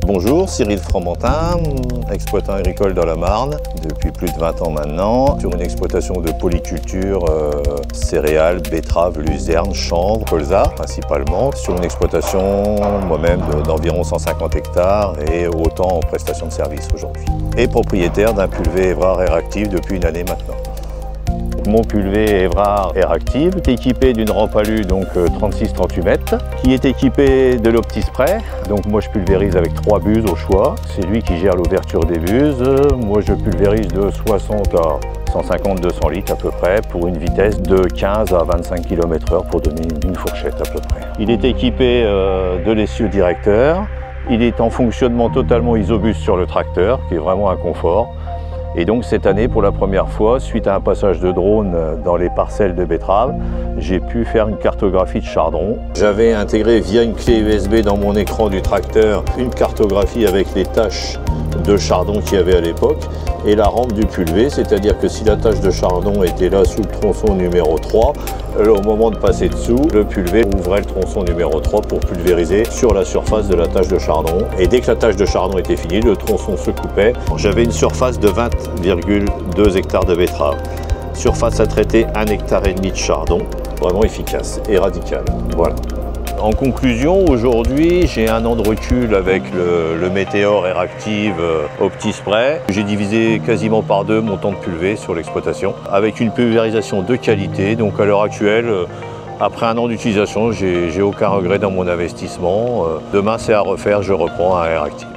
Bonjour, Cyril Fromentin, exploitant agricole dans la Marne depuis plus de 20 ans maintenant, sur une exploitation de polyculture, céréales, betteraves, luzerne, chanvre, colza principalement, sur une exploitation moi-même d'environ 150 hectares et autant en prestation de service aujourd'hui. Et propriétaire d'un pulvé Evrard Airactive depuis une année maintenant. Mon pulvé Evrard Airactive est équipé d'une rampe alu, donc 36-38 mètres, qui est équipé de l'OptiSpray. Donc moi je pulvérise avec 3 buses au choix. C'est lui qui gère l'ouverture des buses. Moi je pulvérise de 60 à 150-200 litres à peu près pour une vitesse de 15 à 25 km/h pour donner une fourchette à peu près. Il est équipé de l'essieu directeur. Il est en fonctionnement totalement isobus sur le tracteur, qui est vraiment un confort. Et donc cette année, pour la première fois, suite à un passage de drone dans les parcelles de betteraves, j'ai pu faire une cartographie de chardon. J'avais intégré via une clé USB dans mon écran du tracteur une cartographie avec les taches de chardon qu'il y avait à l'époque et la rampe du pulvé, c'est-à-dire que si la tache de chardon était là sous le tronçon numéro 3, au moment de passer dessous, le pulvé ouvrait le tronçon numéro 3 pour pulvériser sur la surface de la tache de chardon. Et dès que la tache de chardon était finie, le tronçon se coupait. J'avais une surface de 20,2 hectares de betteraves. Surface à traiter 1,5 hectare de chardon, vraiment efficace et radical. Voilà. En conclusion, aujourd'hui, j'ai un an de recul avec le Meteor Airactive OptiSpray. J'ai divisé quasiment par 2 mon temps de pulvé sur l'exploitation, avec une pulvérisation de qualité. Donc à l'heure actuelle, après un an d'utilisation, j'ai aucun regret dans mon investissement. Demain, c'est à refaire, je reprends un Airactive.